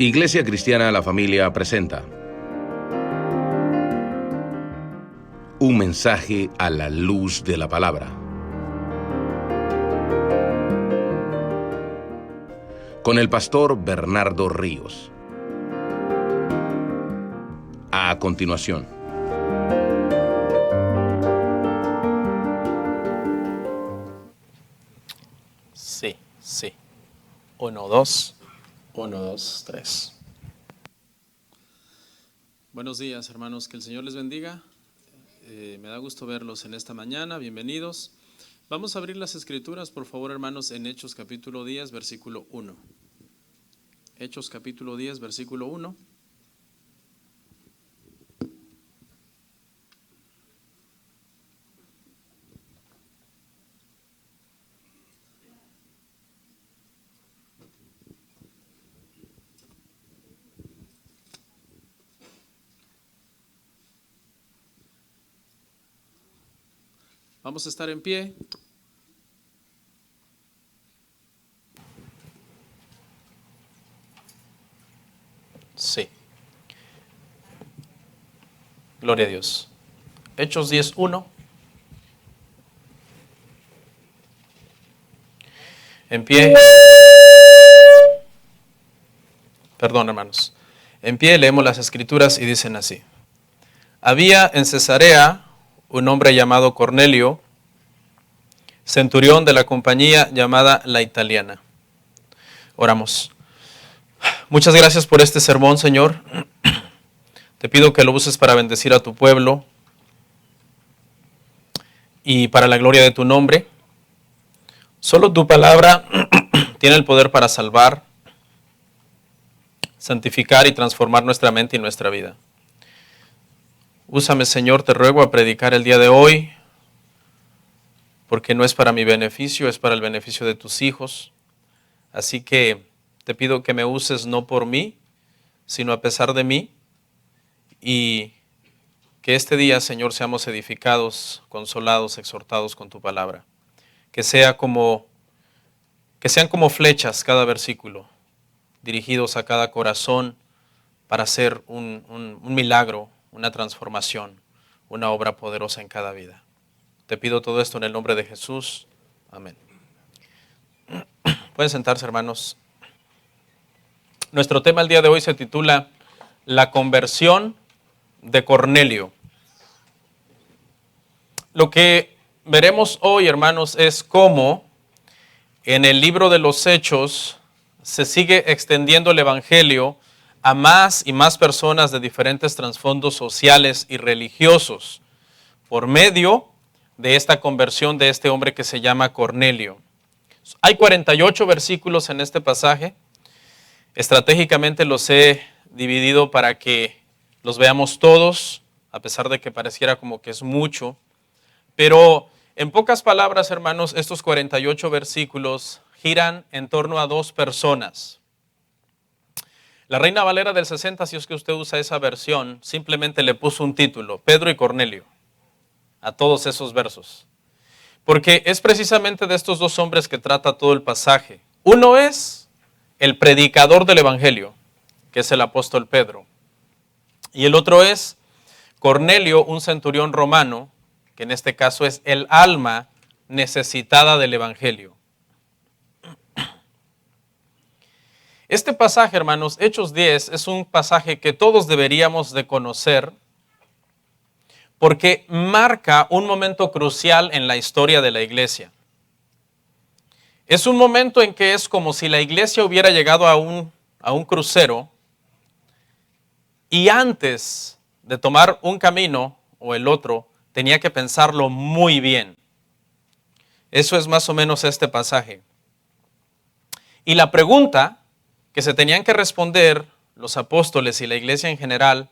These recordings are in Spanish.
Iglesia Cristiana La Familia presenta un mensaje a la luz de la palabra. Con el pastor Bernardo Ríos. A continuación. Sí. 1, 2, 1, 2, 3. Buenos días, hermanos, que el Señor les bendiga. Me da gusto verlos en esta mañana, bienvenidos. Vamos a abrir las escrituras, por favor, hermanos, en Hechos capítulo 10, versículo 1. Hechos capítulo 10, versículo 1. Vamos a estar en pie. Sí. Gloria a Dios. Hechos 10, 1. En pie. Perdón, hermanos. En pie leemos las escrituras y dicen así. Había en Cesarea un hombre llamado Cornelio, centurión de la compañía llamada La Italiana. Oramos. Muchas gracias por este sermón, Señor. Te pido que lo uses para bendecir a tu pueblo y para la gloria de tu nombre. Solo tu palabra tiene el poder para salvar, santificar y transformar nuestra mente y nuestra vida. Úsame, Señor, te ruego, a predicar el día de hoy, porque no es para mi beneficio, es para el beneficio de tus hijos. Así que te pido que me uses no por mí, sino a pesar de mí, y que este día, Señor, seamos edificados, consolados, exhortados con tu palabra. Que sean como flechas cada versículo, dirigidos a cada corazón para hacer un milagro, una transformación, una obra poderosa en cada vida. Te pido todo esto en el nombre de Jesús. Amén. Pueden sentarse, hermanos. Nuestro tema el día de hoy se titula La conversión de Cornelio. Lo que veremos hoy, hermanos, es cómo en el libro de los Hechos se sigue extendiendo el evangelio a más y más personas de diferentes trasfondos sociales y religiosos por medio de esta conversión de este hombre que se llama Cornelio. Hay 48 versículos en este pasaje. Estratégicamente los he dividido para que los veamos todos, a pesar de que pareciera como que es mucho. Pero en pocas palabras, hermanos, estos 48 versículos giran en torno a dos personas. La Reina Valera del 60, si es que usted usa esa versión, simplemente le puso un título, Pedro y Cornelio, a todos esos versos. Porque es precisamente de estos dos hombres que trata todo el pasaje. Uno es el predicador del evangelio, que es el apóstol Pedro. Y el otro es Cornelio, un centurión romano, que en este caso es el alma necesitada del evangelio. Este pasaje, hermanos, Hechos 10, es un pasaje que todos deberíamos de conocer porque marca un momento crucial en la historia de la iglesia. Es un momento en que es como si la iglesia hubiera llegado a un crucero y antes de tomar un camino o el otro, tenía que pensarlo muy bien. Eso es más o menos este pasaje. Y la pregunta que se tenían que responder los apóstoles y la iglesia en general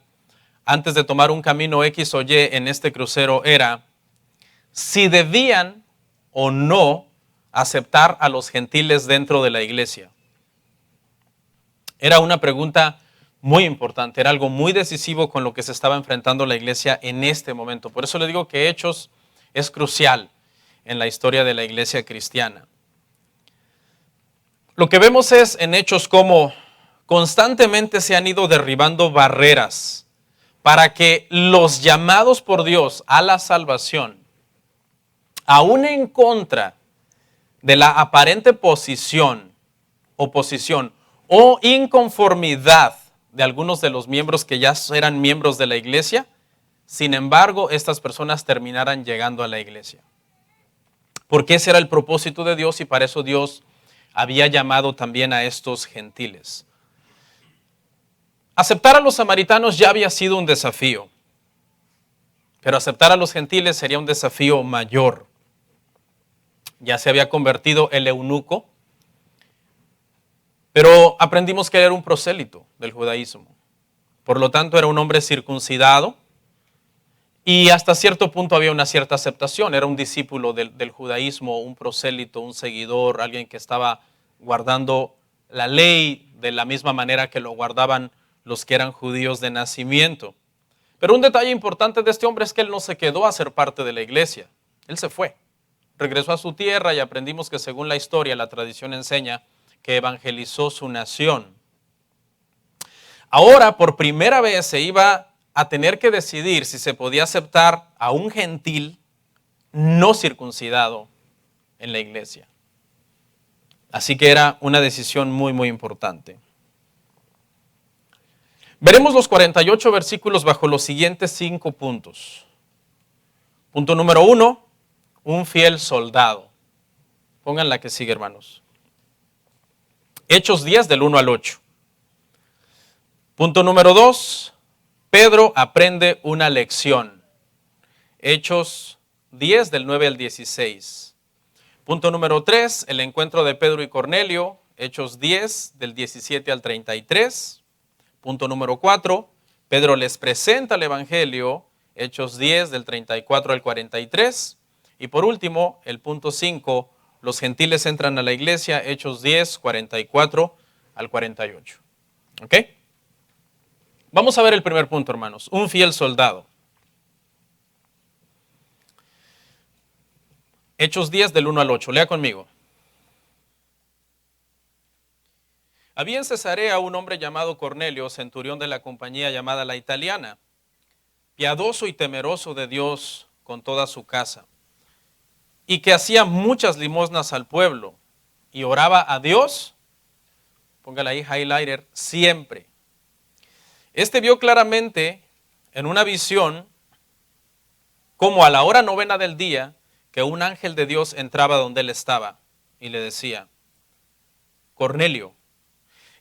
antes de tomar un camino X o Y en este crucero era si debían o no aceptar a los gentiles dentro de la iglesia. Era una pregunta muy importante, era algo muy decisivo con lo que se estaba enfrentando la iglesia en este momento. Por eso le digo que Hechos es crucial en la historia de la iglesia cristiana. Lo que vemos es en Hechos cómo constantemente se han ido derribando barreras para que los llamados por Dios a la salvación, aún en contra de la aparente oposición o inconformidad de algunos de los miembros que ya eran miembros de la iglesia, sin embargo, estas personas terminaran llegando a la iglesia. Porque ese era el propósito de Dios y para eso Dios había llamado también a estos gentiles. Aceptar a los samaritanos ya había sido un desafío, pero aceptar a los gentiles sería un desafío mayor. Ya se había convertido el eunuco, pero aprendimos que era un prosélito del judaísmo. Por lo tanto, era un hombre circuncidado y hasta cierto punto había una cierta aceptación. Era un discípulo del judaísmo, un prosélito, un seguidor, alguien que estaba guardando la ley de la misma manera que lo guardaban los que eran judíos de nacimiento. Pero un detalle importante de este hombre es que él no se quedó a ser parte de la iglesia. Él se fue. Regresó a su tierra y aprendimos que según la historia, la tradición enseña que evangelizó su nación. Ahora, por primera vez, se iba a tener que decidir si se podía aceptar a un gentil no circuncidado en la iglesia. Así que era una decisión muy, muy importante. Veremos los 48 versículos bajo los siguientes 5 puntos. Punto número 1, un fiel soldado. Pongan la que sigue, hermanos. Hechos 10 del 1 al 8. Punto número 2, Pedro aprende una lección. Hechos 10 del 9 al 16. Punto número 3, el encuentro de Pedro y Cornelio. Hechos 10 del 17 al 33. Punto número 4, Pedro les presenta el evangelio. Hechos 10 del 34 al 43. Y por último, el punto 5, los gentiles entran a la iglesia, Hechos 10, 44 al 48. ¿Ok? Vamos a ver el primer punto, hermanos. Un fiel soldado. Hechos 10 del 1 al 8. Lea conmigo. Había en Cesarea un hombre llamado Cornelio, centurión de la compañía llamada La Italiana, piadoso y temeroso de Dios con toda su casa, y que hacía muchas limosnas al pueblo y oraba a Dios, póngale ahí highlighter, siempre. Este vio claramente en una visión como a la hora 9 del día que un ángel de Dios entraba donde él estaba y le decía, Cornelio.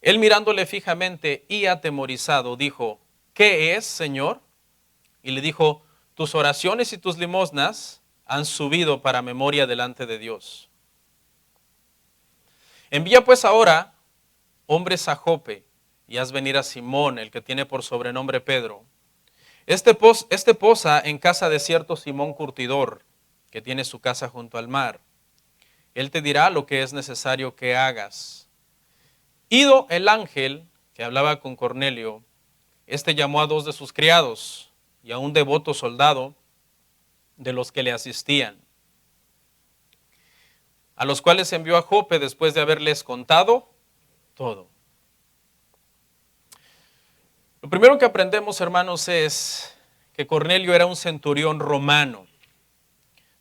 Él mirándole fijamente y atemorizado dijo, ¿qué es, Señor? Y le dijo, tus oraciones y tus limosnas han subido para memoria delante de Dios. Envía pues ahora hombres a Jope y haz venir a Simón, el que tiene por sobrenombre Pedro. Este posa en casa de cierto Simón Curtidor, que tiene su casa junto al mar. Él te dirá lo que es necesario que hagas. Ido el ángel que hablaba con Cornelio, este llamó a 2 de sus criados y a un devoto soldado de los que le asistían, a los cuales envió a Jope después de haberles contado todo. Lo primero que aprendemos, hermanos, es que Cornelio era un centurión romano.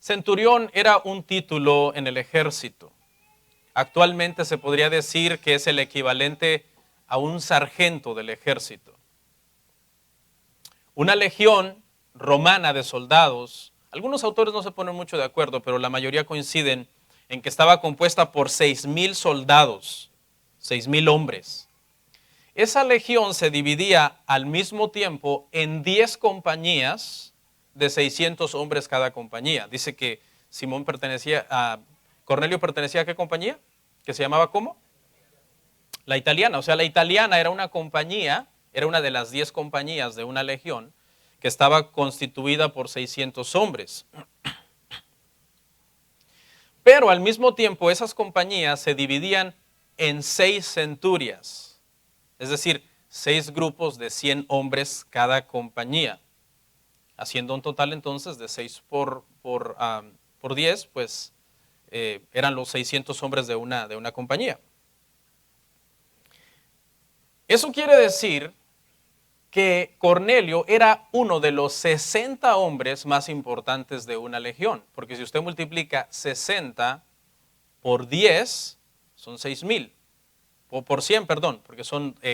Centurión era un título en el ejército. Actualmente se podría decir que es el equivalente a un sargento del ejército. Una legión romana de soldados, algunos autores no se ponen mucho de acuerdo, pero la mayoría coinciden en que estaba compuesta por 6,000 soldados, 6,000 hombres. Esa legión se dividía al mismo tiempo en 10 compañías de 600 hombres cada compañía. Dice que Cornelio pertenecía a ¿qué compañía? ¿Que se llamaba cómo? La Italiana. O sea, la Italiana era una compañía, era una de las 10 compañías de una legión que estaba constituida por 600 hombres. Pero al mismo tiempo esas compañías se dividían en 6 centurias, es decir, 6 grupos de 100 hombres cada compañía, haciendo un total entonces de 6 por 10, pues eran los 600 hombres de una compañía. Eso quiere decir que Cornelio era uno de los 60 hombres más importantes de una legión, porque si usted multiplica 60 por 10, son 6,000, o por 100, perdón, porque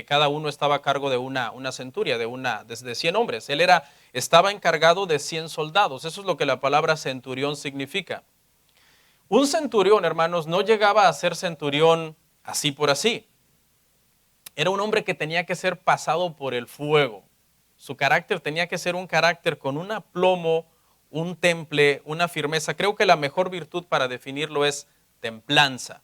cada uno estaba a cargo de una centuria, de 100 hombres. Él estaba encargado de 100 soldados. Eso es lo que la palabra centurión significa. Un centurión, hermanos, no llegaba a ser centurión así por así. Era un hombre que tenía que ser pasado por el fuego. Su carácter tenía que ser un carácter con un aplomo, un temple, una firmeza. Creo que la mejor virtud para definirlo es templanza.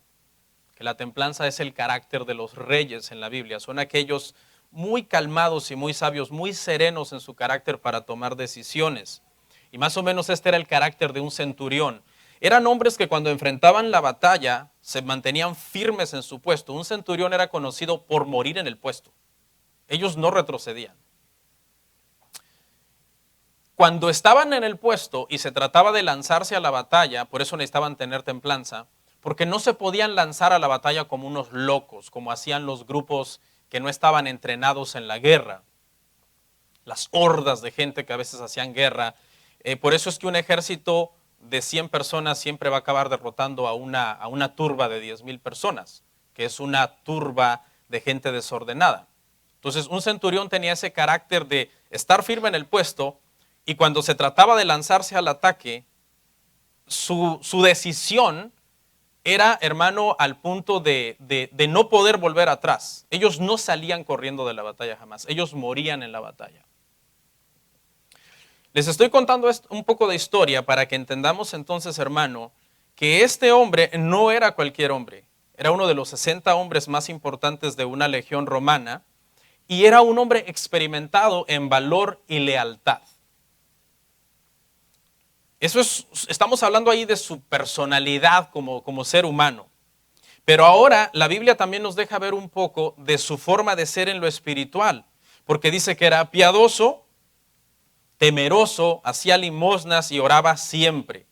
Que la templanza es el carácter de los reyes en la Biblia. Son aquellos muy calmados y muy sabios, muy serenos en su carácter para tomar decisiones. Y más o menos este era el carácter de un centurión. Eran hombres que cuando enfrentaban la batalla se mantenían firmes en su puesto. Un centurión era conocido por morir en el puesto. Ellos no retrocedían. Cuando estaban en el puesto y se trataba de lanzarse a la batalla, por eso necesitaban tener templanza, porque no se podían lanzar a la batalla como unos locos, como hacían los grupos que no estaban entrenados en la guerra. Las hordas de gente que a veces hacían guerra. Por eso es que un ejército de 100 personas siempre va a acabar derrotando a una turba de 10,000 personas, que es una turba de gente desordenada. Entonces, un centurión tenía ese carácter de estar firme en el puesto y cuando se trataba de lanzarse al ataque, su decisión era, hermano, al punto de no poder volver atrás. Ellos no salían corriendo de la batalla jamás, ellos morían en la batalla. Les estoy contando un poco de historia para que entendamos entonces, hermano, que este hombre no era cualquier hombre. Era uno de los 60 hombres más importantes de una legión romana y era un hombre experimentado en valor y lealtad. Estamos hablando ahí de su personalidad como ser humano. Pero ahora la Biblia también nos deja ver un poco de su forma de ser en lo espiritual, porque dice que era piadoso, temeroso, hacía limosnas y oraba siempre.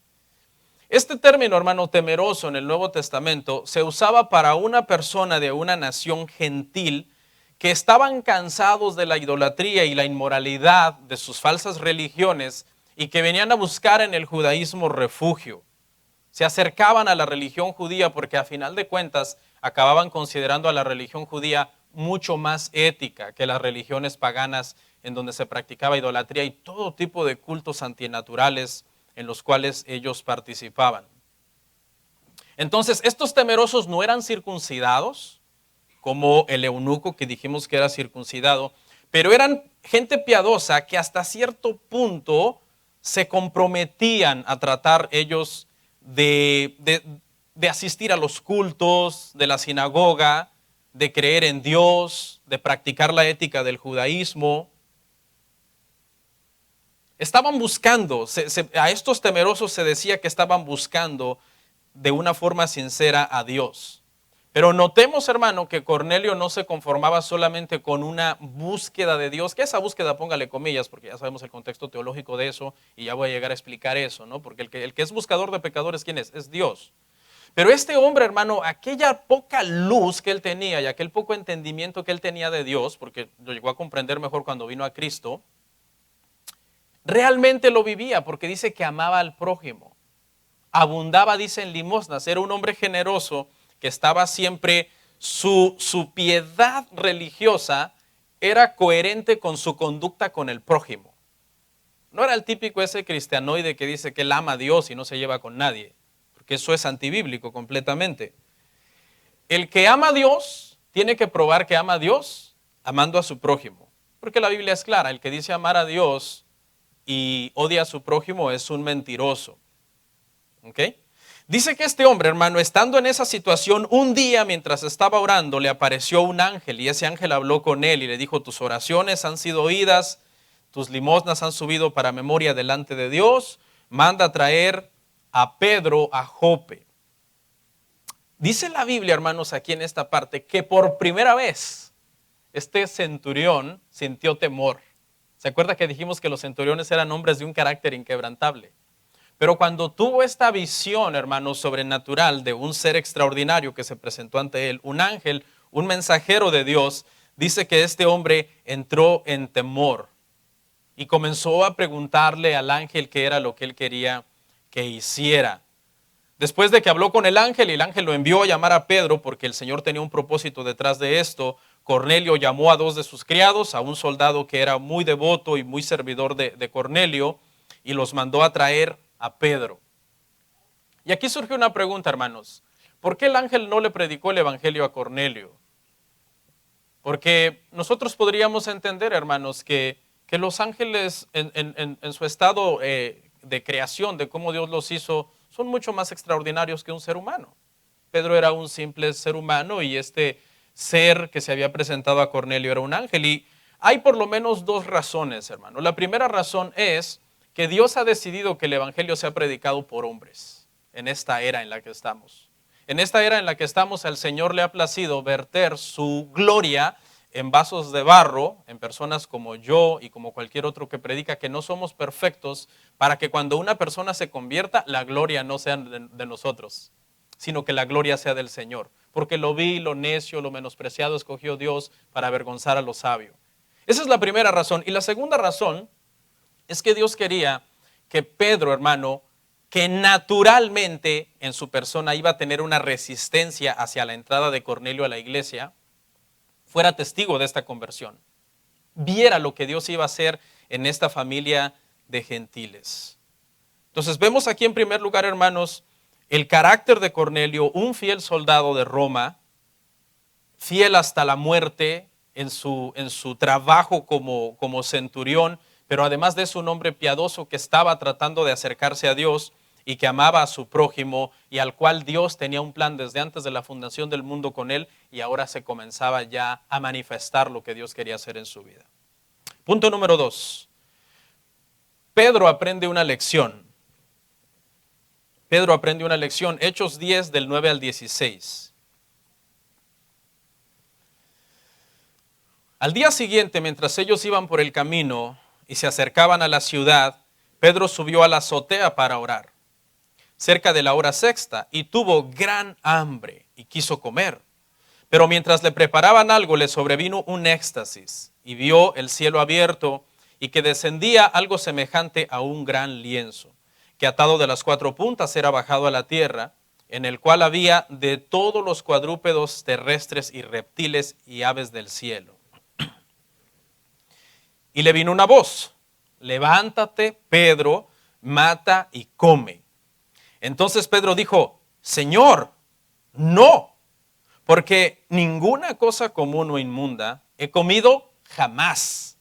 Este término, hermano, temeroso en el Nuevo Testamento se usaba para una persona de una nación gentil que estaban cansados de la idolatría y la inmoralidad de sus falsas religiones y que venían a buscar en el judaísmo refugio. Se acercaban a la religión judía porque a final de cuentas acababan considerando a la religión judía mucho más ética que las religiones paganas en donde se practicaba idolatría y todo tipo de cultos antinaturales en los cuales ellos participaban. Entonces, estos temerosos no eran circuncidados, como el eunuco que dijimos que era circuncidado, pero eran gente piadosa que hasta cierto punto se comprometían a tratar ellos de asistir a los cultos de la sinagoga, de creer en Dios, de practicar la ética del judaísmo. Estaban buscando, a estos temerosos se decía que estaban buscando de una forma sincera a Dios. Pero notemos, hermano, que Cornelio no se conformaba solamente con una búsqueda de Dios, que esa búsqueda, póngale comillas, porque ya sabemos el contexto teológico de eso, y ya voy a llegar a explicar eso, ¿no? Porque el que es buscador de pecadores, ¿quién es? Es Dios. Pero este hombre, hermano, aquella poca luz que él tenía y aquel poco entendimiento que él tenía de Dios, porque lo llegó a comprender mejor cuando vino a Cristo, realmente lo vivía porque dice que amaba al prójimo. Abundaba, dice, en limosnas. Era un hombre generoso que estaba siempre, su piedad religiosa era coherente con su conducta con el prójimo. No era el típico ese cristianoide que dice que él ama a Dios y no se lleva con nadie, porque eso es antibíblico completamente. El que ama a Dios tiene que probar que ama a Dios amando a su prójimo, porque la Biblia es clara, el que dice amar a Dios y odia a su prójimo es un mentiroso. ¿Ok? Dice que este hombre, hermano, estando en esa situación, un día mientras estaba orando, le apareció un ángel y ese ángel habló con él y le dijo: tus oraciones han sido oídas, tus limosnas han subido para memoria delante de Dios, manda a traer a Pedro a Jope. Dice la Biblia, hermanos, aquí en esta parte, que por primera vez este centurión sintió temor. ¿Se acuerda que dijimos que los centuriones eran hombres de un carácter inquebrantable? Pero cuando tuvo esta visión, hermanos, sobrenatural de un ser extraordinario que se presentó ante él, un ángel, un mensajero de Dios, dice que este hombre entró en temor y comenzó a preguntarle al ángel qué era lo que él quería que hiciera. Después de que habló con el ángel y el ángel lo envió a llamar a Pedro porque el Señor tenía un propósito detrás de esto, Cornelio llamó a 2 de sus criados, a un soldado que era muy devoto y muy servidor de Cornelio, y los mandó a traer a Pedro. Y aquí surge una pregunta, hermanos. ¿Por qué el ángel no le predicó el evangelio a Cornelio? Porque nosotros podríamos entender, hermanos, que los ángeles en su estado de creación, de cómo Dios los hizo, son mucho más extraordinarios que un ser humano. Pedro era un simple ser humano y este ser que se había presentado a Cornelio era un ángel. Y hay por lo menos 2 razones, hermano. La primera razón es que Dios ha decidido que el evangelio sea predicado por hombres en esta era en la que estamos. En esta era en la que estamos, al Señor le ha placido verter su gloria en vasos de barro, en personas como yo y como cualquier otro que predica que no somos perfectos, para que cuando una persona se convierta, la gloria no sea de nosotros, sino que la gloria sea del Señor. Porque lo vil, lo necio, lo menospreciado escogió Dios para avergonzar a lo sabio. Esa es la primera razón. Y la segunda razón es que Dios quería que Pedro, hermano, que naturalmente en su persona iba a tener una resistencia hacia la entrada de Cornelio a la iglesia, fuera testigo de esta conversión, viera lo que Dios iba a hacer en esta familia de gentiles. Entonces vemos aquí en primer lugar, hermanos, el carácter de Cornelio, un fiel soldado de Roma, fiel hasta la muerte en su trabajo como centurión, pero además de eso un hombre piadoso que estaba tratando de acercarse a Dios y que amaba a su prójimo y al cual Dios tenía un plan desde antes de la fundación del mundo con él y ahora se comenzaba ya a manifestar lo que Dios quería hacer en su vida. Punto número 2. Pedro aprende una lección. Pedro aprende una lección. Hechos 10 del 9 al 16. Al día siguiente, mientras ellos iban por el camino y se acercaban a la ciudad, Pedro subió a la azotea para orar, cerca de la hora sexta, y tuvo gran hambre y quiso comer. Pero mientras le preparaban algo, le sobrevino un éxtasis y vio el cielo abierto y que descendía algo semejante a un gran lienzo, que atado de las 4 puntas era bajado a la tierra, en el cual había de todos los cuadrúpedos terrestres y reptiles y aves del cielo. Y le vino una voz: levántate, Pedro, mata y come. Entonces Pedro dijo: Señor, no, porque ninguna cosa común o inmunda he comido jamás.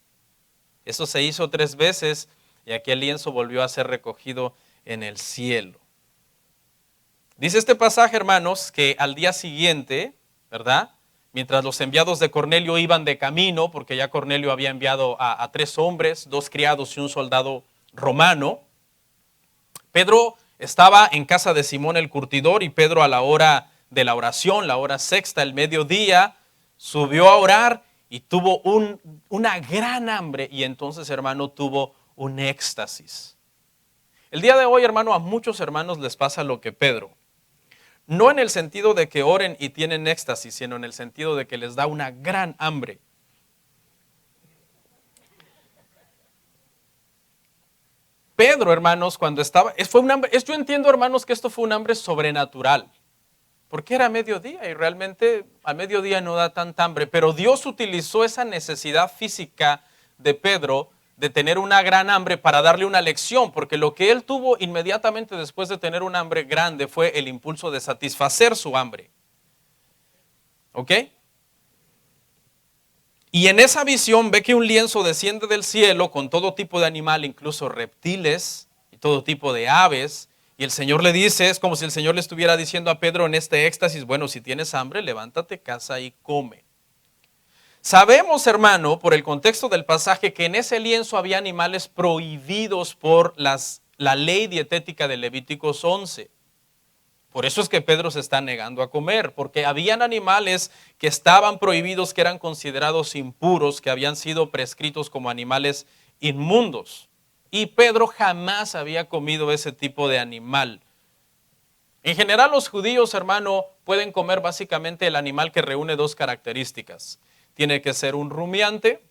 Eso se hizo 3 veces y aquel lienzo volvió a ser recogido en el cielo. Dice este pasaje, hermanos, que al día siguiente, ¿verdad?, mientras los enviados de Cornelio iban de camino, porque ya Cornelio había enviado a 3 hombres, 2 criados y un soldado romano, Pedro estaba en casa de Simón el curtidor y Pedro a la hora de la oración, la hora sexta, el mediodía, subió a orar y tuvo una gran hambre y entonces, hermano, tuvo un éxtasis. El día de hoy, hermano, a muchos hermanos les pasa lo que Pedro. No en el sentido de que oren y tienen éxtasis, sino en el sentido de que les da una gran hambre. Pedro, hermanos, cuando estaba, yo entiendo, hermanos, que esto fue un hambre sobrenatural, porque era mediodía y realmente al mediodía no da tanta hambre, pero Dios utilizó esa necesidad física de Pedro de tener una gran hambre para darle una lección, porque lo que él tuvo inmediatamente después de tener un hambre grande fue el impulso de satisfacer su hambre. ¿Ok? Y en esa visión ve que un lienzo desciende del cielo con todo tipo de animal, incluso reptiles y todo tipo de aves. Y el Señor le dice, es como si el Señor le estuviera diciendo a Pedro en este éxtasis: bueno, si tienes hambre, levántate, caza y come. Sabemos, hermano, por el contexto del pasaje, que en ese lienzo había animales prohibidos por la ley dietética de Levíticos 11. Por eso es que Pedro se está negando a comer, porque habían animales que estaban prohibidos, que eran considerados impuros, que habían sido prescritos como animales inmundos. Y Pedro jamás había comido ese tipo de animal. En general, los judíos, hermano, pueden comer básicamente el animal que reúne 2 características. tiene que ser un rumiante,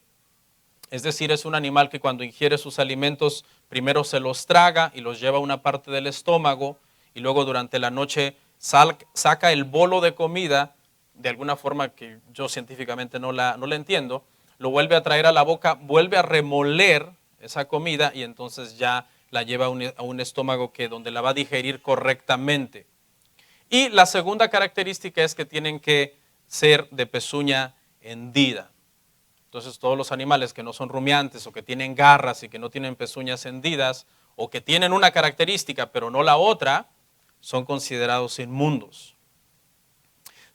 es decir, es un animal que cuando ingiere sus alimentos primero se los traga y los lleva a una parte del estómago y luego durante la noche saca el bolo de comida, de alguna forma que yo científicamente no la entiendo, lo vuelve a traer a la boca, vuelve a remoler esa comida y entonces ya la lleva a un estómago donde la va a digerir correctamente. Y la segunda característica es que tienen que ser de pezuña hendida. Entonces todos los animales que no son rumiantes o que tienen garras y que no tienen pezuñas hendidas o que tienen una característica pero no la otra, son considerados inmundos.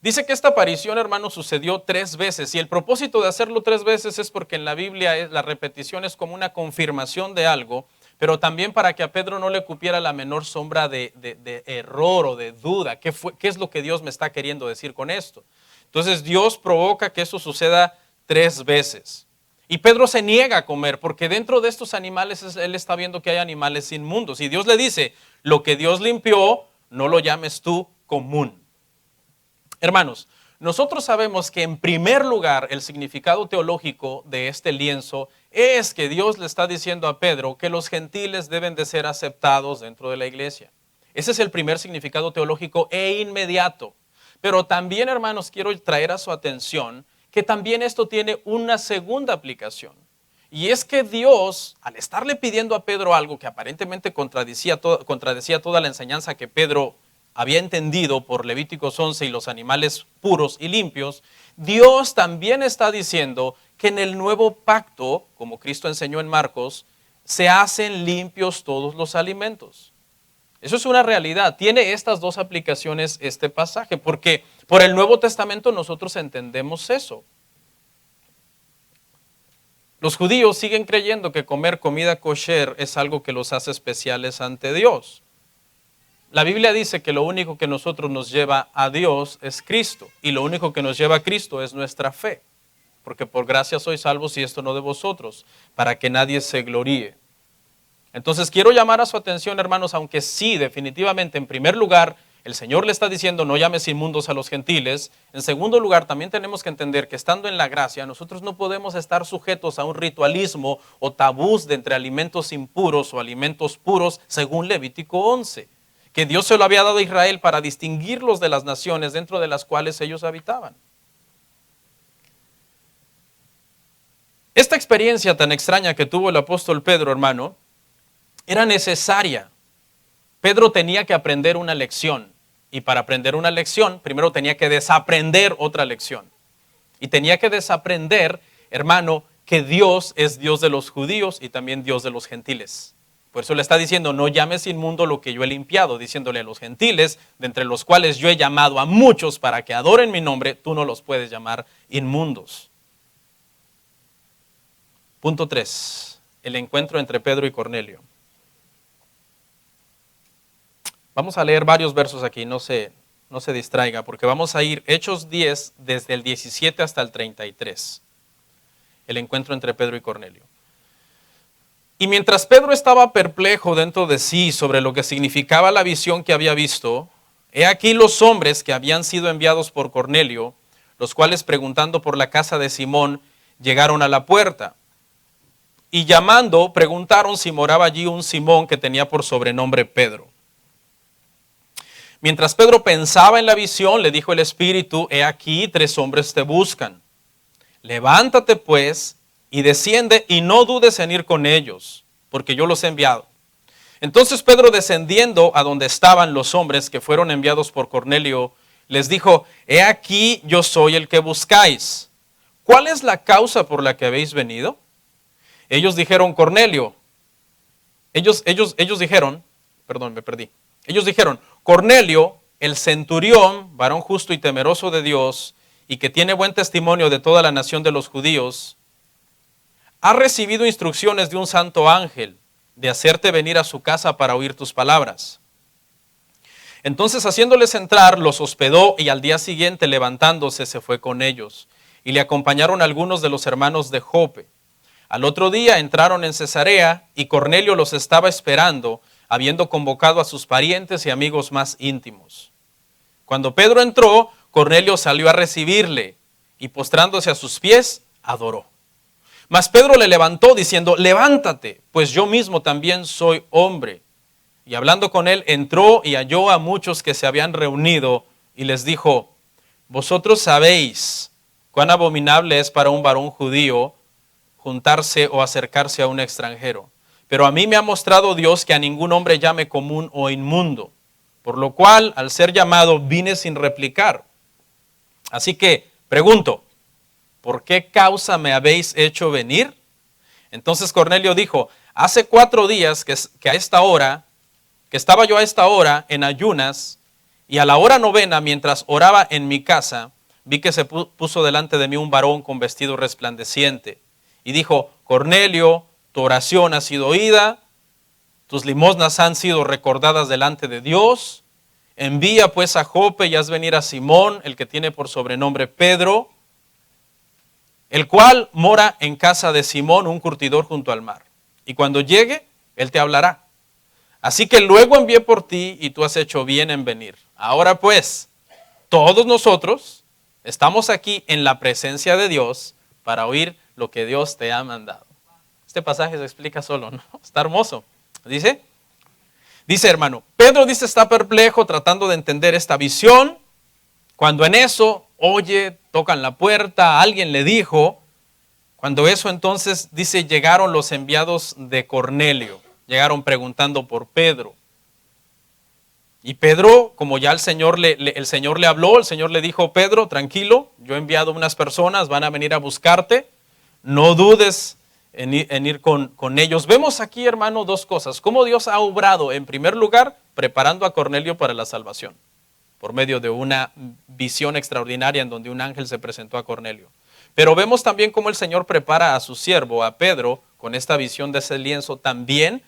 Dice que esta aparición, hermanos, sucedió 3 veces y el propósito de hacerlo 3 veces es porque en la Biblia la repetición es como una confirmación de algo, pero también para que a Pedro no le cupiera la menor sombra de error o de duda. ¿Qué es lo que Dios me está queriendo decir con esto? Entonces Dios provoca que eso suceda 3 veces. Y Pedro se niega a comer porque dentro de estos animales él está viendo que hay animales inmundos. Y Dios le dice, lo que Dios limpió, no lo llames tú común. Hermanos, nosotros sabemos que en primer lugar el significado teológico de este lienzo es que Dios le está diciendo a Pedro que los gentiles deben de ser aceptados dentro de la iglesia. Ese es el primer significado teológico e inmediato. Pero también, hermanos, quiero traer a su atención que también esto tiene una segunda aplicación. Y es que Dios, al estarle pidiendo a Pedro algo que aparentemente contradecía toda la enseñanza que Pedro había entendido por Levíticos 11 y los animales puros y limpios, Dios también está diciendo que en el nuevo pacto, como Cristo enseñó en Marcos, se hacen limpios todos los alimentos. Eso es una realidad. Tiene estas dos aplicaciones este pasaje, porque por el Nuevo Testamento nosotros entendemos eso. Los judíos siguen creyendo que comer comida kosher es algo que los hace especiales ante Dios. La Biblia dice que lo único que nosotros nos lleva a Dios es Cristo, y lo único que nos lleva a Cristo es nuestra fe, porque por gracia sois salvos y esto no de vosotros, para que nadie se gloríe. Entonces quiero llamar a su atención, hermanos, aunque sí, definitivamente, en primer lugar, el Señor le está diciendo no llames inmundos a los gentiles. En segundo lugar, también tenemos que entender que estando en la gracia, nosotros no podemos estar sujetos a un ritualismo o tabús de entre alimentos impuros o alimentos puros, según Levítico 11. Que Dios se lo había dado a Israel para distinguirlos de las naciones dentro de las cuales ellos habitaban. Esta experiencia tan extraña que tuvo el apóstol Pedro, hermano, era necesaria. Pedro tenía que aprender una lección, y para aprender una lección, primero tenía que desaprender otra lección. Y tenía que desaprender, hermano, que Dios es Dios de los judíos y también Dios de los gentiles. Por eso le está diciendo, no llames inmundo lo que yo he limpiado, diciéndole a los gentiles, de entre los cuales yo he llamado a muchos para que adoren mi nombre, tú no los puedes llamar inmundos. Punto 3. El encuentro entre Pedro y Cornelio. Vamos a leer varios versos aquí, no se distraiga, porque vamos a ir Hechos 10 desde el 17 hasta el 33. El encuentro entre Pedro y Cornelio. Y mientras Pedro estaba perplejo dentro de sí sobre lo que significaba la visión que había visto, he aquí los hombres que habían sido enviados por Cornelio, los cuales preguntando por la casa de Simón, llegaron a la puerta. Y llamando, preguntaron si moraba allí un Simón que tenía por sobrenombre Pedro. Mientras Pedro pensaba en la visión, le dijo el Espíritu, he aquí 3 hombres te buscan. Levántate pues y desciende y no dudes en ir con ellos, porque yo los he enviado. Entonces Pedro, descendiendo a donde estaban los hombres que fueron enviados por Cornelio, les dijo, he aquí yo soy el que buscáis. ¿Cuál es la causa por la que habéis venido? Ellos dijeron, Cornelio. Ellos dijeron, Cornelio, el centurión, varón justo y temeroso de Dios, y que tiene buen testimonio de toda la nación de los judíos, ha recibido instrucciones de un santo ángel de hacerte venir a su casa para oír tus palabras. Entonces, haciéndoles entrar, los hospedó y al día siguiente, levantándose, se fue con ellos. Y le acompañaron algunos de los hermanos de Jope. Al otro día entraron en Cesarea y Cornelio los estaba esperando, habiendo convocado a sus parientes y amigos más íntimos. Cuando Pedro entró, Cornelio salió a recibirle y postrándose a sus pies, adoró. Mas Pedro le levantó diciendo, levántate, pues yo mismo también soy hombre. Y hablando con él, entró y halló a muchos que se habían reunido y les dijo, vosotros sabéis cuán abominable es para un varón judío juntarse o acercarse a un extranjero. Pero a mí me ha mostrado Dios que a ningún hombre llame común o inmundo, por lo cual al ser llamado vine sin replicar. Así que pregunto, ¿por qué causa me habéis hecho venir? Entonces Cornelio dijo, hace 4 días que estaba yo a esta hora en ayunas, y a la hora 9, mientras oraba en mi casa, vi que se puso delante de mí un varón con vestido resplandeciente. Y dijo, Cornelio, tu oración ha sido oída, tus limosnas han sido recordadas delante de Dios. Envía pues a Jope y haz venir a Simón, el que tiene por sobrenombre Pedro, el cual mora en casa de Simón, un curtidor junto al mar. Y cuando llegue, él te hablará. Así que luego envié por ti y tú has hecho bien en venir. Ahora pues, todos nosotros estamos aquí en la presencia de Dios para oír lo que Dios te ha mandado. Este pasaje se explica solo, ¿no? Está hermoso. Dice, hermano, Pedro dice está perplejo tratando de entender esta visión. Cuando en eso, oye, tocan la puerta, alguien le dijo. Cuando eso entonces, dice, llegaron los enviados de Cornelio. Llegaron preguntando por Pedro. Y Pedro, como ya el Señor le habló, el Señor le dijo, Pedro, tranquilo, yo he enviado unas personas, van a venir a buscarte. No dudes en ir con ellos. Vemos aquí, hermano, 2 cosas. Cómo Dios ha obrado, en primer lugar, preparando a Cornelio para la salvación, por medio de una visión extraordinaria en donde un ángel se presentó a Cornelio. Pero vemos también cómo el Señor prepara a su siervo, a Pedro, con esta visión de ese lienzo también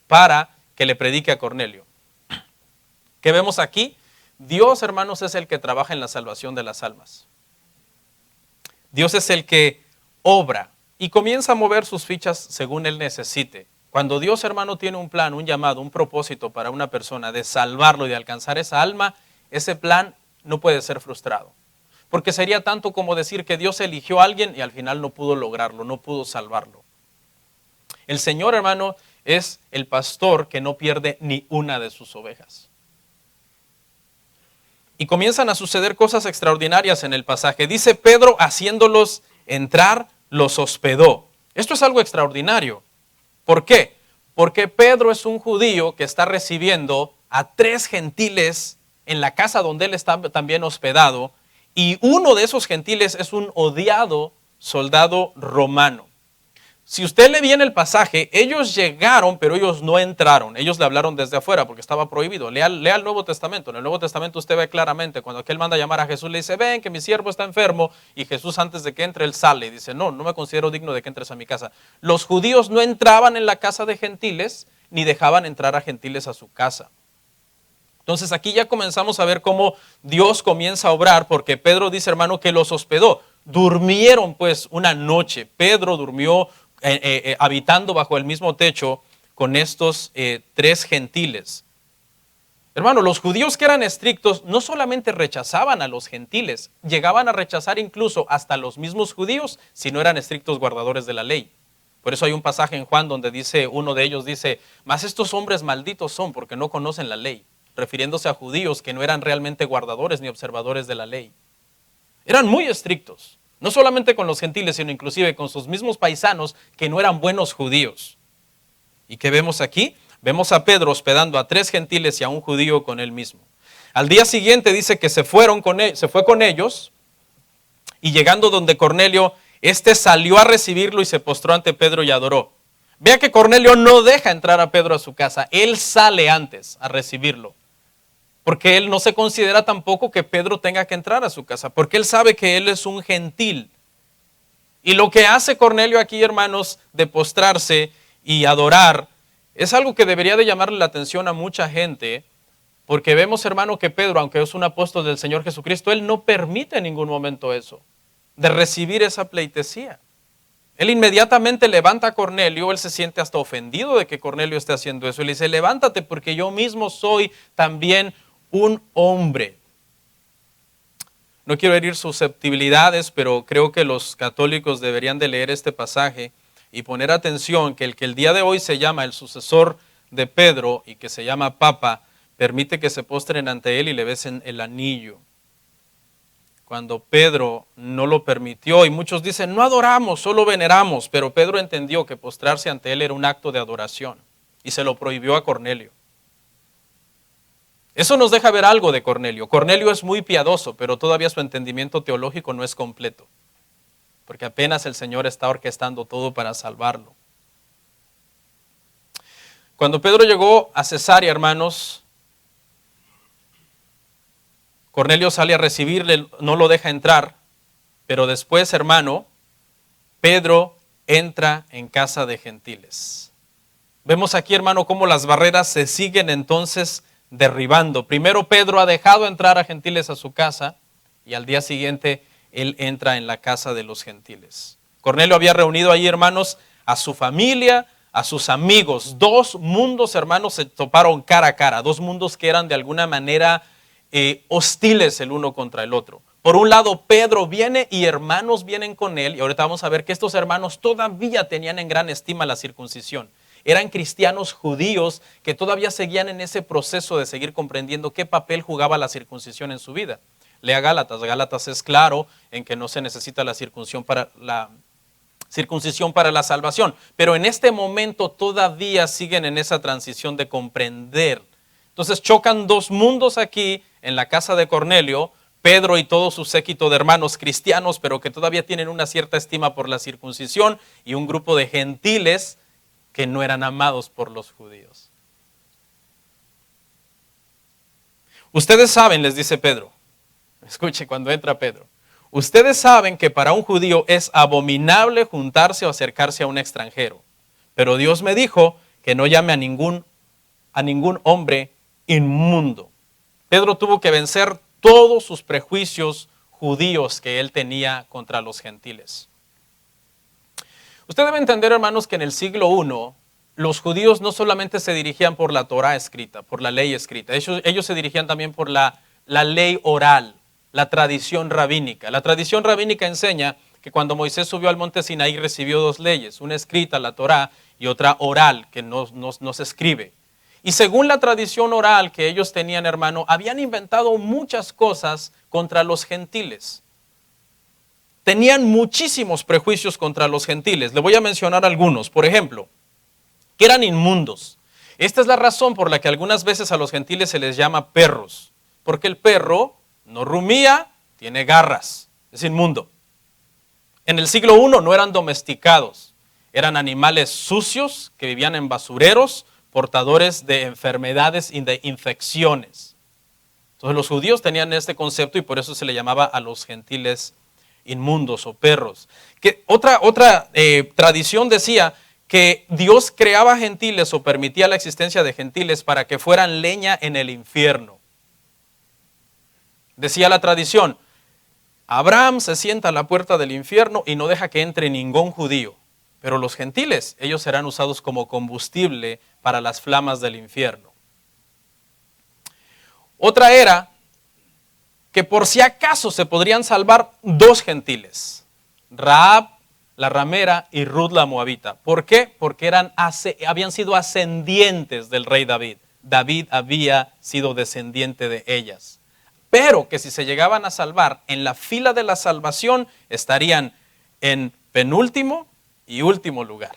para que le predique a Cornelio. ¿Qué vemos aquí? Dios, hermanos, es el que trabaja en la salvación de las almas. Dios es el que obra y comienza a mover sus fichas según Él necesite. Cuando Dios, hermano, tiene un plan, un llamado, un propósito para una persona de salvarlo y de alcanzar esa alma, ese plan no puede ser frustrado. Porque sería tanto como decir que Dios eligió a alguien y al final no pudo lograrlo, no pudo salvarlo. El Señor, hermano, es el pastor que no pierde ni una de sus ovejas. Y comienzan a suceder cosas extraordinarias en el pasaje. Dice Pedro, haciéndolos entrar, los hospedó. Esto es algo extraordinario. ¿Por qué? Porque Pedro es un judío que está recibiendo a 3 gentiles en la casa donde él está también hospedado, y uno de esos gentiles es un odiado soldado romano. Si usted lee bien el pasaje, ellos llegaron, pero ellos no entraron. Ellos le hablaron desde afuera porque estaba prohibido. Lea el Nuevo Testamento. En el Nuevo Testamento usted ve claramente cuando aquel manda a llamar a Jesús, le dice, ven que mi siervo está enfermo. Y Jesús antes de que entre, él sale y dice, no me considero digno de que entres a mi casa. Los judíos no entraban en la casa de gentiles, ni dejaban entrar a gentiles a su casa. Entonces aquí ya comenzamos a ver cómo Dios comienza a obrar, porque Pedro dice, hermano, que los hospedó. Durmieron pues una noche. Pedro durmió habitando bajo el mismo techo con estos 3 gentiles. Hermano, los judíos que eran estrictos no solamente rechazaban a los gentiles, llegaban a rechazar incluso hasta los mismos judíos si no eran estrictos guardadores de la ley. Por eso hay un pasaje en Juan donde dice, uno de ellos dice, mas estos hombres malditos son porque no conocen la ley, refiriéndose a judíos que no eran realmente guardadores ni observadores de la ley. Eran muy estrictos. No solamente con los gentiles, sino inclusive con sus mismos paisanos que no eran buenos judíos. ¿Y qué vemos aquí? Vemos a Pedro hospedando a 3 gentiles y a un judío con él mismo. Al día siguiente dice que se fue con ellos, y llegando donde Cornelio, este salió a recibirlo y se postró ante Pedro y adoró. Vea que Cornelio no deja entrar a Pedro a su casa, él sale antes a recibirlo. Porque él no se considera tampoco que Pedro tenga que entrar a su casa, porque él sabe que él es un gentil. Y lo que hace Cornelio aquí, hermanos, de postrarse y adorar, es algo que debería de llamarle la atención a mucha gente, porque vemos, hermano, que Pedro, aunque es un apóstol del Señor Jesucristo, él no permite en ningún momento eso, de recibir esa pleitesía. Él inmediatamente levanta a Cornelio, él se siente hasta ofendido de que Cornelio esté haciendo eso. Él dice, levántate porque yo mismo soy también un hombre. No quiero herir susceptibilidades, pero creo que los católicos deberían de leer este pasaje y poner atención que el día de hoy se llama el sucesor de Pedro y que se llama Papa, permite que se postren ante él y le besen el anillo. Cuando Pedro no lo permitió, y muchos dicen, no adoramos, solo veneramos, pero Pedro entendió que postrarse ante él era un acto de adoración y se lo prohibió a Cornelio. Eso nos deja ver algo de Cornelio. Cornelio es muy piadoso, pero todavía su entendimiento teológico no es completo, porque apenas el Señor está orquestando todo para salvarlo. Cuando Pedro llegó a Cesarea, hermanos, Cornelio sale a recibirle, no lo deja entrar, pero después, hermano, Pedro entra en casa de gentiles. Vemos aquí, hermano, cómo las barreras se siguen entonces derribando. Primero Pedro ha dejado entrar a gentiles a su casa y al día siguiente él entra en la casa de los gentiles. Cornelio había reunido ahí, hermanos, a su familia, a sus amigos. Dos mundos, hermanos, se toparon cara a cara. Dos mundos que eran de alguna manera hostiles el uno contra el otro. Por un lado, Pedro viene y hermanos vienen con él. Y ahorita vamos a ver que estos hermanos todavía tenían en gran estima la circuncisión. Eran cristianos judíos que todavía seguían en ese proceso de seguir comprendiendo qué papel jugaba la circuncisión en su vida. Lea Gálatas. Gálatas es claro en que no se necesita la circuncisión para la salvación. Pero en este momento todavía siguen en esa transición de comprender. Entonces chocan dos mundos aquí en la casa de Cornelio, Pedro y todo su séquito de hermanos cristianos, pero que todavía tienen una cierta estima por la circuncisión, y un grupo de gentiles que no eran amados por los judíos. Ustedes saben, les dice Pedro, escuche cuando entra Pedro, ustedes saben que para un judío es abominable juntarse o acercarse a un extranjero, pero Dios me dijo que no llame a ningún hombre inmundo. Pedro tuvo que vencer todos sus prejuicios judíos que él tenía contra los gentiles. Usted debe entender, hermanos, que en el siglo I los judíos no solamente se dirigían por la Torá escrita, por la ley escrita, ellos se dirigían también por la ley oral, la tradición rabínica. La tradición rabínica enseña que cuando Moisés subió al monte Sinaí recibió dos leyes, una escrita, la Torá, y otra oral, que no se escribe. Y según la tradición oral que ellos tenían, hermano, habían inventado muchas cosas contra los gentiles. Tenían muchísimos prejuicios contra los gentiles. Le voy a mencionar algunos. Por ejemplo, que eran inmundos. Esta es la razón por la que algunas veces a los gentiles se les llama perros. Porque el perro no rumía, tiene garras, es inmundo. En el siglo I no eran domesticados. Eran animales sucios que vivían en basureros, portadores de enfermedades y de infecciones. Entonces los judíos tenían este concepto y por eso se le llamaba a los gentiles inmundos o perros. Que otra tradición decía que Dios creaba gentiles o permitía la existencia de gentiles para que fueran leña en el infierno. Decía la tradición, Abraham se sienta a la puerta del infierno y no deja que entre ningún judío. Pero los gentiles, ellos serán usados como combustible para las flamas del infierno. Otra era que por si acaso se podrían salvar dos gentiles, Rahab la ramera y Ruth la moabita. ¿Por qué? Porque habían sido ascendientes del rey David. David había sido descendiente de ellas. Pero que si se llegaban a salvar, en la fila de la salvación estarían en penúltimo y último lugar.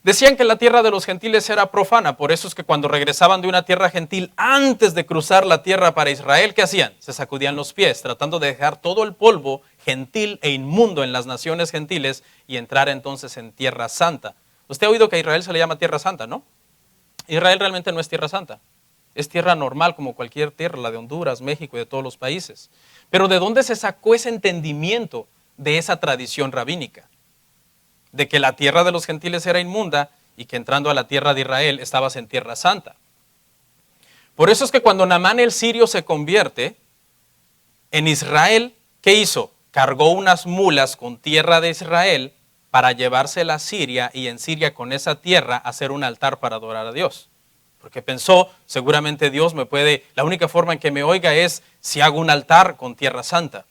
Decían que la tierra de los gentiles era profana, por eso es que cuando regresaban de una tierra gentil, antes de cruzar la tierra para Israel, ¿qué hacían? Se sacudían los pies, tratando de dejar todo el polvo gentil e inmundo en las naciones gentiles y entrar entonces en tierra santa. Usted ha oído que a Israel se le llama tierra santa, ¿no? Israel realmente no es tierra santa, es tierra normal como cualquier tierra, la de Honduras, México y de todos los países. Pero ¿de dónde se sacó ese entendimiento de esa tradición rabínica? De que la tierra de los gentiles era inmunda y que entrando a la tierra de Israel estabas en tierra santa. Por eso es que cuando Naamán el sirio se convierte en Israel, ¿qué hizo? Cargó unas mulas con tierra de Israel para llevársela a Siria y en Siria con esa tierra hacer un altar para adorar a Dios. Porque pensó, seguramente Dios me puede, la única forma en que me oiga es si hago un altar con tierra santa.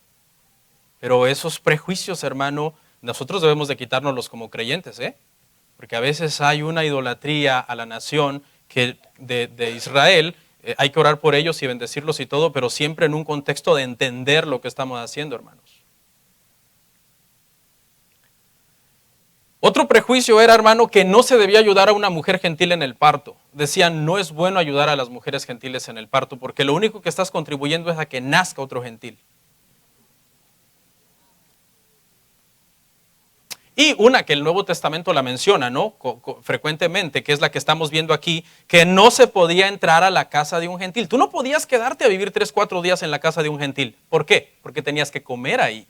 Pero esos prejuicios, hermano, nosotros debemos de quitárnoslos como creyentes, ¿eh? Porque a veces hay una idolatría a la nación de Israel. Hay que orar por ellos y bendecirlos y todo, pero siempre en un contexto de entender lo que estamos haciendo, hermanos. Otro prejuicio era, hermano, que no se debía ayudar a una mujer gentil en el parto. Decían, no es bueno ayudar a las mujeres gentiles en el parto, porque lo único que estás contribuyendo es a que nazca otro gentil. Y una que el Nuevo Testamento la menciona, ¿no? Frecuentemente, que es la que estamos viendo aquí, que no se podía entrar a la casa de un gentil. Tú no podías quedarte a vivir 3, 4 días en la casa de un gentil. ¿Por qué? Porque tenías que comer ahí.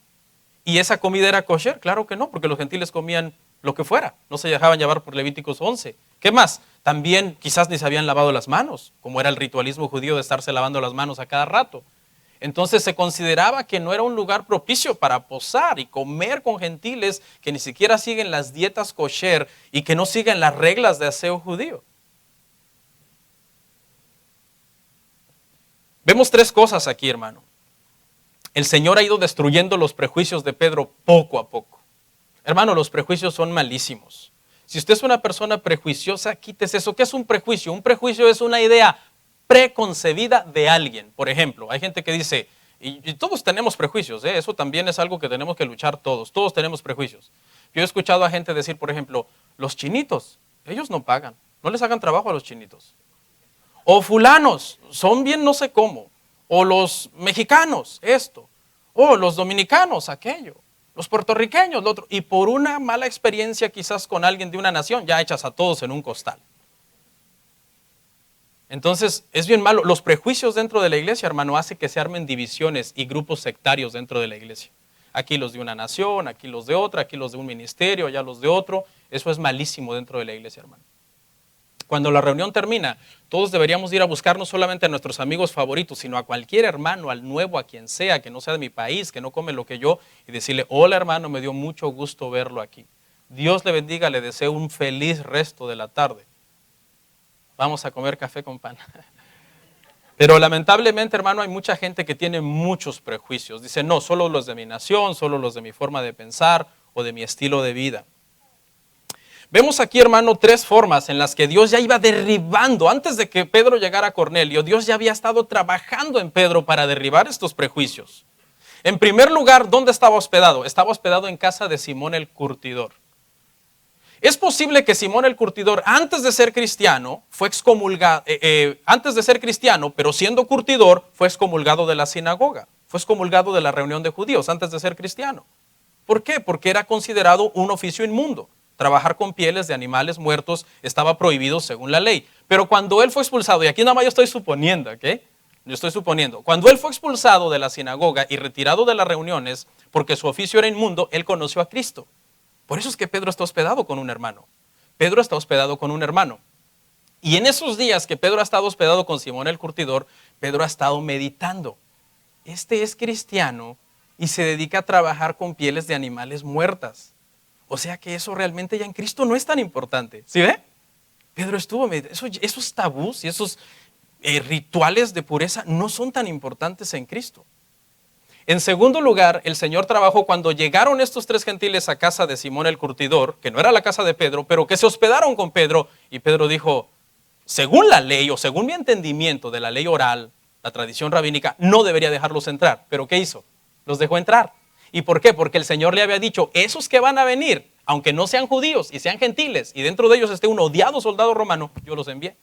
¿Y esa comida era kosher? Claro que no, porque los gentiles comían lo que fuera. No se dejaban llevar por Levíticos 11. ¿Qué más? También quizás ni se habían lavado las manos, como era el ritualismo judío de estarse lavando las manos a cada rato. Entonces se consideraba que no era un lugar propicio para posar y comer con gentiles que ni siquiera siguen las dietas kosher y que no siguen las reglas de aseo judío. Vemos 3 cosas aquí, hermano. El Señor ha ido destruyendo los prejuicios de Pedro poco a poco. Hermano, los prejuicios son malísimos. Si usted es una persona prejuiciosa, quítese eso. ¿Qué es un prejuicio? Un prejuicio es una idea preconcebida de alguien. Por ejemplo, hay gente que dice, y todos tenemos prejuicios, eso también es algo que tenemos que luchar todos tenemos prejuicios. Yo he escuchado a gente decir, por ejemplo, los chinitos, ellos no pagan, no les hagan trabajo a los chinitos. O fulanos, son bien no sé cómo. O los mexicanos, esto. O los dominicanos, aquello. Los puertorriqueños, lo otro. Y por una mala experiencia quizás con alguien de una nación, ya echas a todos en un costal. Entonces, es bien malo. Los prejuicios dentro de la iglesia, hermano, hace que se armen divisiones y grupos sectarios dentro de la iglesia. Aquí los de una nación, aquí los de otra, aquí los de un ministerio, allá los de otro. Eso es malísimo dentro de la iglesia, hermano. Cuando la reunión termina, todos deberíamos ir a buscar no solamente a nuestros amigos favoritos, sino a cualquier hermano, al nuevo, a quien sea, que no sea de mi país, que no come lo que yo, y decirle, hola hermano, me dio mucho gusto verlo aquí. Dios le bendiga, le deseo un feliz resto de la tarde. Vamos a comer café con pan. Pero lamentablemente, hermano, hay mucha gente que tiene muchos prejuicios. Dice, no, solo los de mi nación, solo los de mi forma de pensar o de mi estilo de vida. Vemos aquí, hermano, 3 formas en las que Dios ya iba derribando. Antes de que Pedro llegara a Cornelio, Dios ya había estado trabajando en Pedro para derribar estos prejuicios. En primer lugar, ¿dónde estaba hospedado? Estaba hospedado en casa de Simón el Curtidor. Es posible que Simón el Curtidor, antes de ser cristiano, fue excomulgado, antes de ser cristiano, pero siendo curtidor, fue excomulgado de la sinagoga, fue excomulgado de la reunión de judíos antes de ser cristiano. ¿Por qué? Porque era considerado un oficio inmundo. Trabajar con pieles de animales muertos estaba prohibido según la ley. Pero cuando él fue expulsado, y aquí nada más yo estoy suponiendo, ¿ok? Yo estoy suponiendo, cuando él fue expulsado de la sinagoga y retirado de las reuniones, porque su oficio era inmundo, él conoció a Cristo. Por eso es que Pedro está hospedado con un hermano. Pedro está hospedado con un hermano. Y en esos días que Pedro ha estado hospedado con Simón el Curtidor, Pedro ha estado meditando. Este es cristiano y se dedica a trabajar con pieles de animales muertas. O sea que eso realmente ya en Cristo no es tan importante. ¿Sí ve? Pedro estuvo meditando. Esos tabús y esos rituales de pureza no son tan importantes en Cristo. En segundo lugar, el Señor trabajó cuando llegaron estos 3 gentiles a casa de Simón el Curtidor, que no era la casa de Pedro, pero que se hospedaron con Pedro, y Pedro dijo, según la ley o según mi entendimiento de la ley oral, la tradición rabínica, no debería dejarlos entrar. ¿Pero qué hizo? Los dejó entrar. ¿Y por qué? Porque el Señor le había dicho, esos que van a venir, aunque no sean judíos y sean gentiles, y dentro de ellos esté un odiado soldado romano, yo los envié.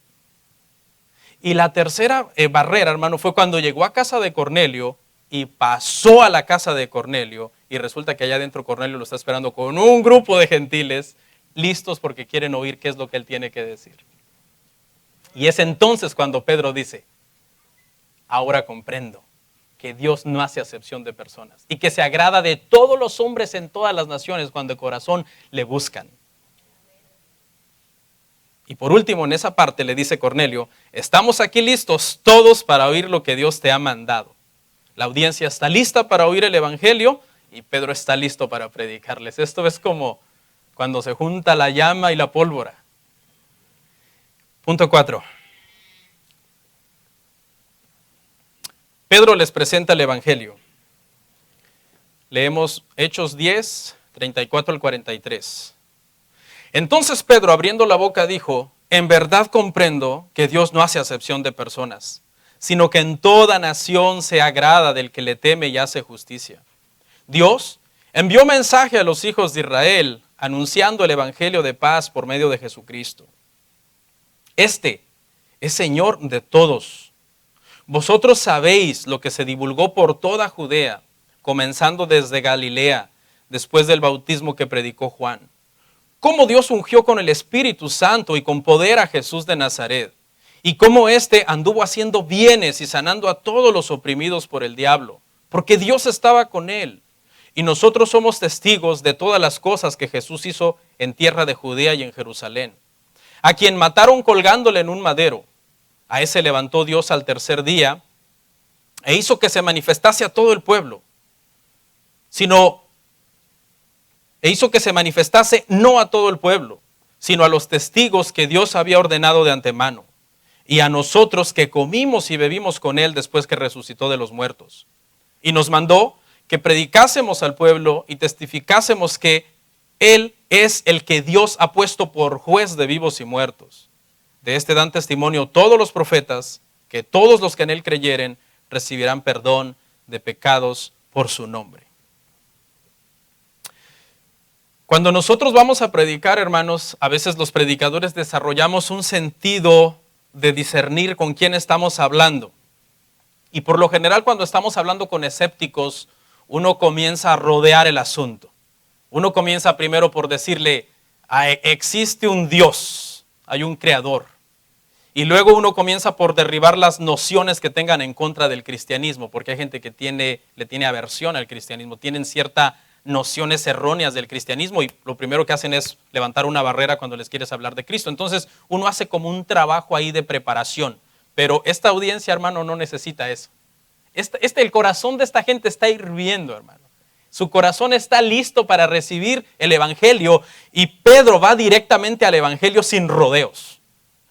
Y la tercera barrera, hermano, fue cuando llegó a casa de Cornelio, y pasó a la casa de Cornelio, y resulta que allá adentro Cornelio lo está esperando con un grupo de gentiles, listos porque quieren oír qué es lo que él tiene que decir. Y es entonces cuando Pedro dice, ahora comprendo que Dios no hace acepción de personas, y que se agrada de todos los hombres en todas las naciones cuando de corazón le buscan. Y por último, en esa parte le dice Cornelio, estamos aquí listos todos para oír lo que Dios te ha mandado. La audiencia está lista para oír el evangelio y Pedro está listo para predicarles. Esto es como cuando se junta la llama y la pólvora. Punto 4. Pedro les presenta el Evangelio. Leemos Hechos 10, 34 al 43. Entonces Pedro, abriendo la boca, dijo: en verdad comprendo que Dios no hace acepción de personas, sino que en toda nación se agrada del que le teme y hace justicia. Dios envió mensaje a los hijos de Israel, anunciando el evangelio de paz por medio de Jesucristo. Este es Señor de todos. Vosotros sabéis lo que se divulgó por toda Judea, comenzando desde Galilea, después del bautismo que predicó Juan. Cómo Dios ungió con el Espíritu Santo y con poder a Jesús de Nazaret, y cómo éste anduvo haciendo bienes y sanando a todos los oprimidos por el diablo, porque Dios estaba con él. Y nosotros somos testigos de todas las cosas que Jesús hizo en tierra de Judea y en Jerusalén, a quien mataron colgándole en un madero. A ese levantó Dios al tercer día e hizo que se manifestase a todo el pueblo, hizo que se manifestase no a todo el pueblo, sino a los testigos que Dios había ordenado de antemano, y a nosotros que comimos y bebimos con él después que resucitó de los muertos. Y nos mandó que predicásemos al pueblo y testificásemos que él es el que Dios ha puesto por juez de vivos y muertos. De este dan testimonio todos los profetas, que todos los que en él creyeren recibirán perdón de pecados por su nombre. Cuando nosotros vamos a predicar, hermanos, a veces los predicadores desarrollamos un sentido de discernir con quién estamos hablando. Y por lo general, cuando estamos hablando con escépticos, uno comienza a rodear el asunto. Uno comienza primero por decirle: existe un Dios, hay un creador. Y luego uno comienza por derribar las nociones que tengan en contra del cristianismo, porque hay gente que le tiene aversión al cristianismo, tienen ciertas nociones erróneas del cristianismo y lo primero que hacen es levantar una barrera cuando les quieres hablar de Cristo. Entonces uno hace como un trabajo ahí de preparación, pero esta audiencia, hermano, no necesita eso. El corazón de esta gente está hirviendo, hermano. Su corazón está listo para recibir el evangelio y Pedro va directamente al evangelio sin rodeos.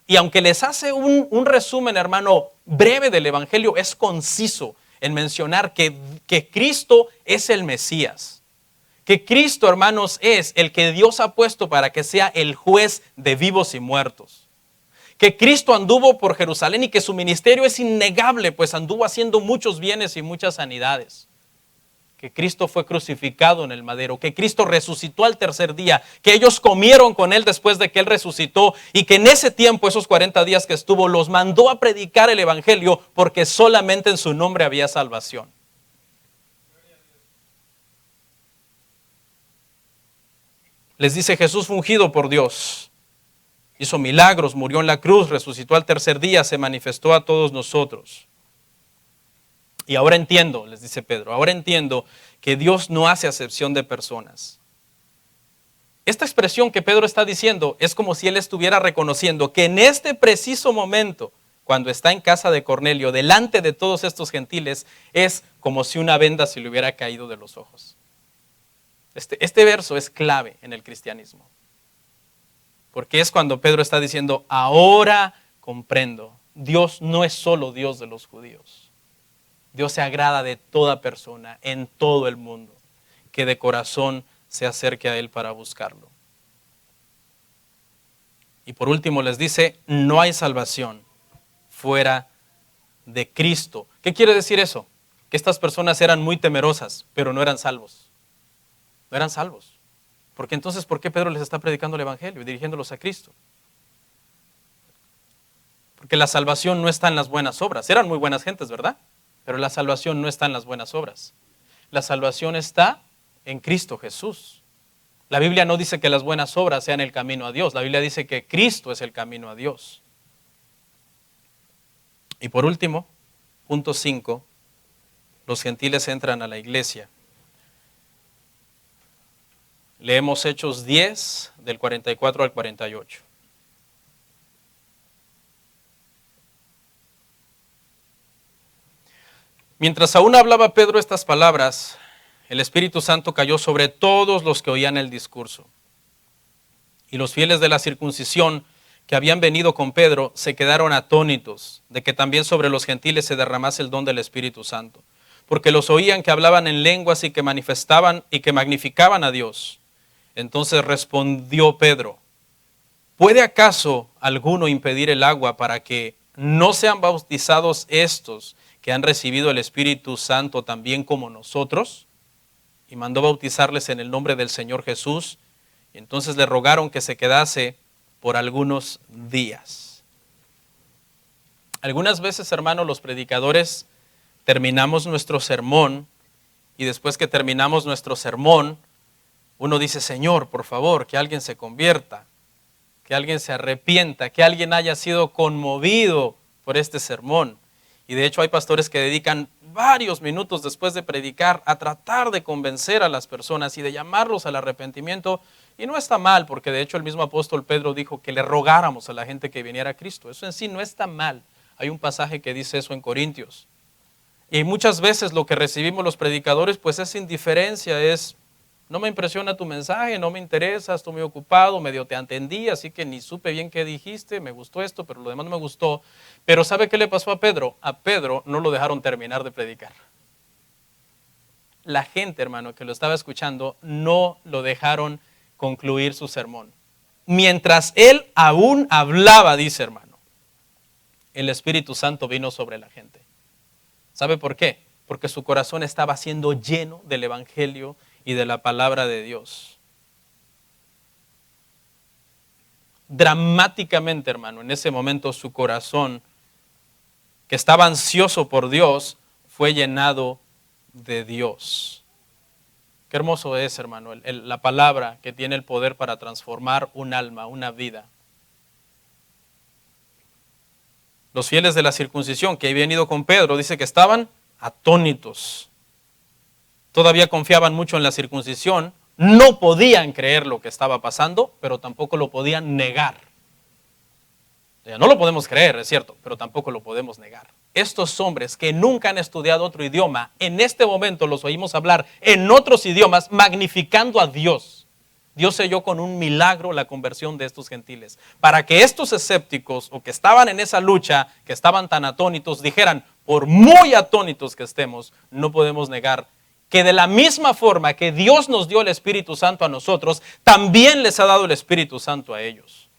Y aunque les hace un resumen, hermano, breve del evangelio, es conciso en mencionar que Cristo es el Mesías. Que Cristo, hermanos, es el que Dios ha puesto para que sea el juez de vivos y muertos. Que Cristo anduvo por Jerusalén y que su ministerio es innegable, pues anduvo haciendo muchos bienes y muchas sanidades. Que Cristo fue crucificado en el madero, que Cristo resucitó al tercer día, que ellos comieron con él después de que él resucitó y que en ese tiempo, esos 40 días que estuvo, los mandó a predicar el evangelio porque solamente en su nombre había salvación. Les dice: Jesús fue ungido por Dios, hizo milagros, murió en la cruz, resucitó al tercer día, se manifestó a todos nosotros. Y ahora entiendo, les dice Pedro, ahora entiendo que Dios no hace acepción de personas. Esta expresión que Pedro está diciendo es como si él estuviera reconociendo que en este preciso momento, cuando está en casa de Cornelio, delante de todos estos gentiles, es como si una venda se le hubiera caído de los ojos. Este verso es clave en el cristianismo, porque es cuando Pedro está diciendo: ahora comprendo, Dios no es solo Dios de los judíos. Dios se agrada de toda persona en todo el mundo que de corazón se acerque a Él para buscarlo. Y por último les dice: no hay salvación fuera de Cristo. ¿Qué quiere decir eso? Que estas personas eran muy temerosas, pero no eran salvos. No eran salvos. Porque entonces, ¿por qué Pedro les está predicando el evangelio y dirigiéndolos a Cristo? Porque la salvación no está en las buenas obras. Eran muy buenas gentes, ¿verdad? Pero la salvación no está en las buenas obras. La salvación está en Cristo Jesús. La Biblia no dice que las buenas obras sean el camino a Dios. La Biblia dice que Cristo es el camino a Dios. Y por último, punto 5, los gentiles entran a la iglesia. Leemos Hechos 10, del 44 al 48. Mientras aún hablaba Pedro estas palabras, el Espíritu Santo cayó sobre todos los que oían el discurso. Y los fieles de la circuncisión que habían venido con Pedro se quedaron atónitos de que también sobre los gentiles se derramase el don del Espíritu Santo, porque los oían que hablaban en lenguas y que manifestaban y que magnificaban a Dios. Entonces respondió Pedro: ¿puede acaso alguno impedir el agua para que no sean bautizados estos que han recibido el Espíritu Santo también como nosotros? Y mandó bautizarles en el nombre del Señor Jesús. Y entonces le rogaron que se quedase por algunos días. Algunas veces, hermanos, los predicadores terminamos nuestro sermón y después que terminamos nuestro sermón, uno dice: Señor, por favor, que alguien se convierta, que alguien se arrepienta, que alguien haya sido conmovido por este sermón. Y de hecho hay pastores que dedican varios minutos después de predicar a tratar de convencer a las personas y de llamarlos al arrepentimiento. Y no está mal, porque de hecho el mismo apóstol Pedro dijo que le rogáramos a la gente que viniera a Cristo. Eso en sí no está mal. Hay un pasaje que dice eso en Corintios. Y muchas veces lo que recibimos los predicadores pues es indiferencia, es: no me impresiona tu mensaje, no me interesa, estoy muy ocupado, medio te entendí, así que ni supe bien qué dijiste, me gustó esto, pero lo demás no me gustó. Pero ¿sabe qué le pasó a Pedro? A Pedro no lo dejaron terminar de predicar. La gente, hermano, que lo estaba escuchando, no lo dejaron concluir su sermón. Mientras él aún hablaba, dice, hermano, el Espíritu Santo vino sobre la gente. ¿Sabe por qué? Porque su corazón estaba siendo lleno del Evangelio y de la palabra de Dios. Dramáticamente, hermano, en ese momento su corazón, que estaba ansioso por Dios, fue llenado de Dios. Qué hermoso es, hermano, la palabra que tiene el poder para transformar un alma, una vida. Los fieles de la circuncisión que habían ido con Pedro, dice que estaban atónitos. Todavía confiaban mucho en la circuncisión, no podían creer lo que estaba pasando, pero tampoco lo podían negar. O sea, no lo podemos creer, es cierto, pero tampoco lo podemos negar. Estos hombres que nunca han estudiado otro idioma, en este momento los oímos hablar en otros idiomas, magnificando a Dios. Dios selló con un milagro la conversión de estos gentiles, para que estos escépticos o que estaban en esa lucha, que estaban tan atónitos, dijeran: por muy atónitos que estemos, no podemos negar que de la misma forma que Dios nos dio el Espíritu Santo a nosotros, también les ha dado el Espíritu Santo a ellos.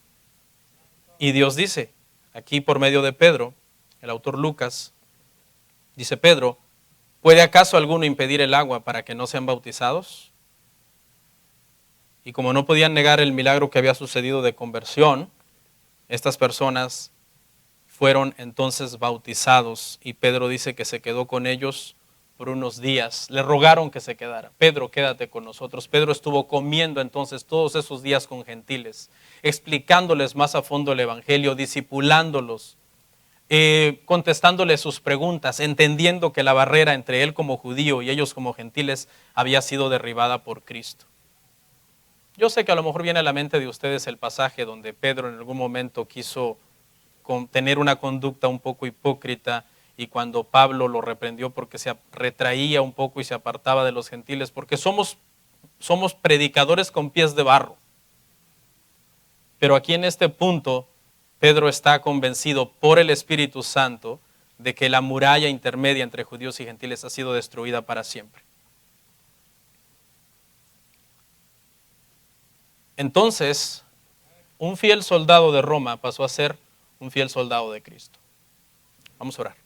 Y Dios dice, aquí por medio de Pedro, el autor Lucas, dice: Pedro, ¿puede acaso alguno impedir el agua para que no sean bautizados? Y como no podían negar el milagro que había sucedido de conversión, estas personas fueron entonces bautizados y Pedro dice que se quedó con ellos por unos días. Le rogaron que se quedara. Pedro, quédate con nosotros. Pedro estuvo comiendo entonces todos esos días con gentiles, explicándoles más a fondo el Evangelio, discipulándolos, contestándoles sus preguntas, entendiendo que la barrera entre él como judío y ellos como gentiles había sido derribada por Cristo. Yo sé que a lo mejor viene a la mente de ustedes el pasaje donde Pedro en algún momento quiso tener una conducta un poco hipócrita, y cuando Pablo lo reprendió porque se retraía un poco y se apartaba de los gentiles, porque somos predicadores con pies de barro. Pero aquí en este punto, Pedro está convencido por el Espíritu Santo de que la muralla intermedia entre judíos y gentiles ha sido destruida para siempre. Entonces, un fiel soldado de Roma pasó a ser un fiel soldado de Cristo. Vamos a orar.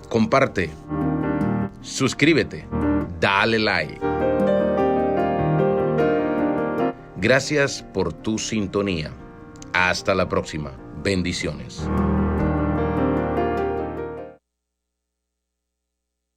Comparte, suscríbete, dale like. Gracias por tu sintonía. Hasta la próxima. Bendiciones.